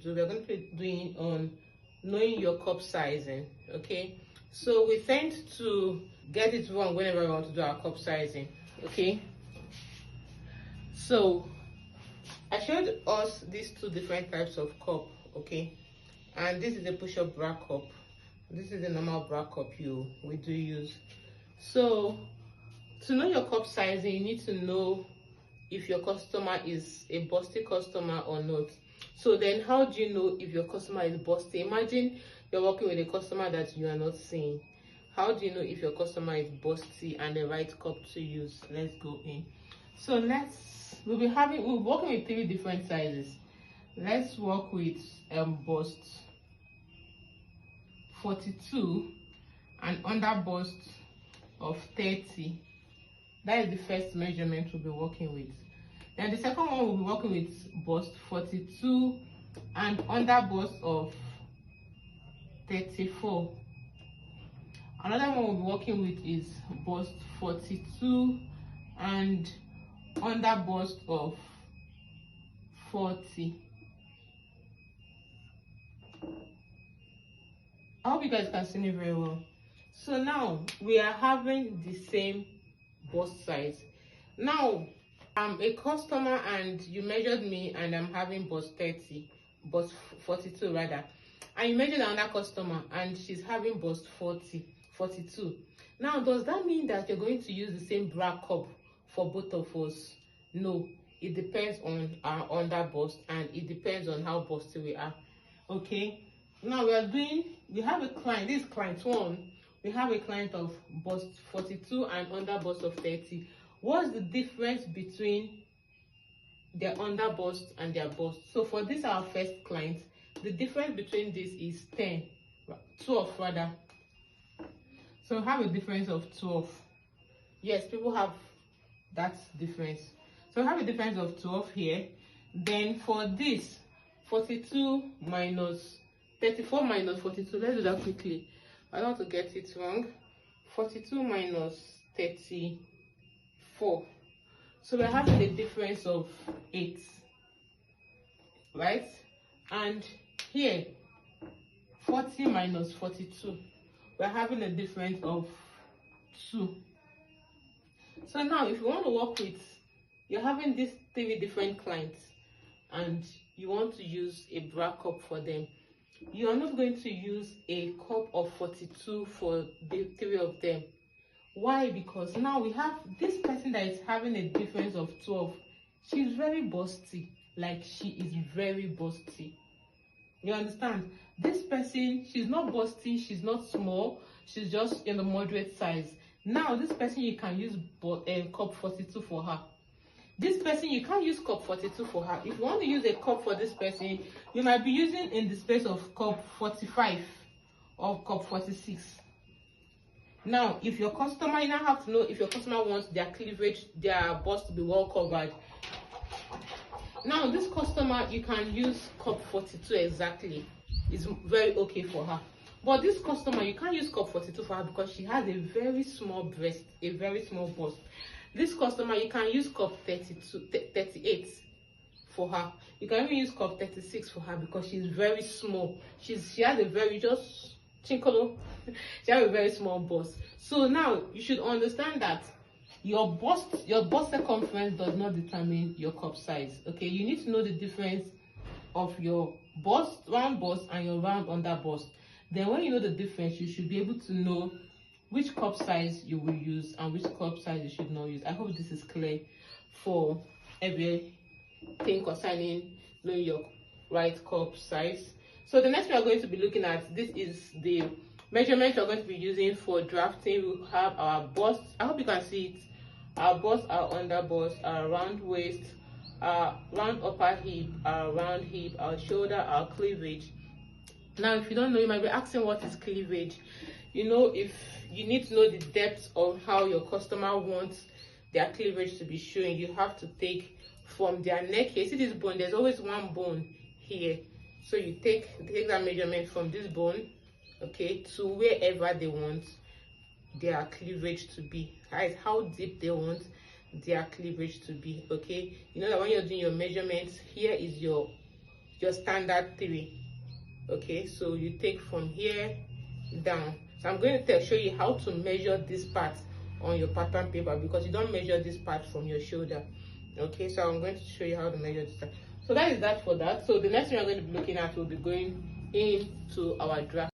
do. We're going to be doing on knowing your cup sizing. Okay, so we tend to get it wrong whenever we want to do our cup sizing. Okay, so I showed us these two different types of cup. Okay, and this is a push-up bra cup, this is a normal bra cup we do use. So to know your cup sizing, you need to know if your customer is a busty customer or not. So then how do you know if your customer is busty? Imagine you're working with a customer that you are not seeing. How do you know if your customer is busty and the right cup to use? Let's go in. So we'll be working with 3 different sizes. Let's work with bust 42 and under bust of 30. That is the first measurement we'll be working with. Then the second one we'll be working with bust 42 and under bust of 34. Another one we'll be working with is bust 42 and under bust of 40. I hope you guys can see me very well. So now we are having the same bust size. Now I'm a customer and you measured me and I'm having bust 42 rather, and you measured another customer and she's having bust 42. Now does that mean that you're going to use the same bra cup for both of us? No, it depends on our under bust and it depends on how busty we are. Okay, now we have a client, this is client 1. We have a client of bust 42 and under bust of 30. What's the difference between their under bust and their bust? So for this our first client, the difference between this is 12 rather. So we have a difference of 12. Yes, people have that difference. So we have a difference of 12 here. Then for this 42 minus 34 minus 42, let's do that quickly. I don't want to get it wrong. 42 minus 34. So we're having a difference of 8, right? And here 40 minus 42, we're having a difference of 2. So now if you want to work with, you're having these 3 different clients and you want to use a bra cup for them, you are not going to use a cup of 42 for the 3 of them. Why? Because now we have this person that is having a difference of 12. She's very busty, like she is very busty. You understand? This person, she's not busty, she's not small, she's just in the moderate size. Now this person, you can use cup 42 for her. This person, you can't use cup 42 for her. If you want to use a cup for this person, you might be using in the space of cup 45 or cup 46. Now if your customer, you now have to know if your customer wants their cleavage, their bust to be well covered. Now this customer, you can use cup 42 exactly. It's very okay for her. But this customer, you can't use cup 42 for her because she has a very small breast, a very small bust. This customer, you can use cup 38 for her. You can even use cup 36 for her because she's very small. She has a very she has a very small bust. So now you should understand that your bust circumference does not determine your cup size. Okay, you need to know the difference of your round bust and your round under bust. Then when you know the difference, you should be able to know which cup size you will use and which cup size you should not use. I hope this is clear for everything concerning knowing your right cup size. So the next we are going to be looking at, this is the measurement we're going to be using for drafting. We have our bust. I hope you can see it. Our bust, our under bust, our round waist, our round upper hip, our round hip, our shoulder, our cleavage. Now if you don't know, you might be asking what is cleavage. You know, if you need to know the depth of how your customer wants their cleavage to be showing, you have to take from their neck here. See this bone, there's always one bone here. So you take that measurement from this bone, okay, to wherever they want their cleavage to be, right? How deep they want their cleavage to be. Okay, you know that when you're doing your measurements, here is your your standard 3. Okay, so you take from here down. So I'm going to show you how to measure this part on your pattern paper, because you don't measure this part from your shoulder. Okay, so I'm going to show you how to measure this part. So that is that for that. So the next thing we're going to be looking at will be going into our draft.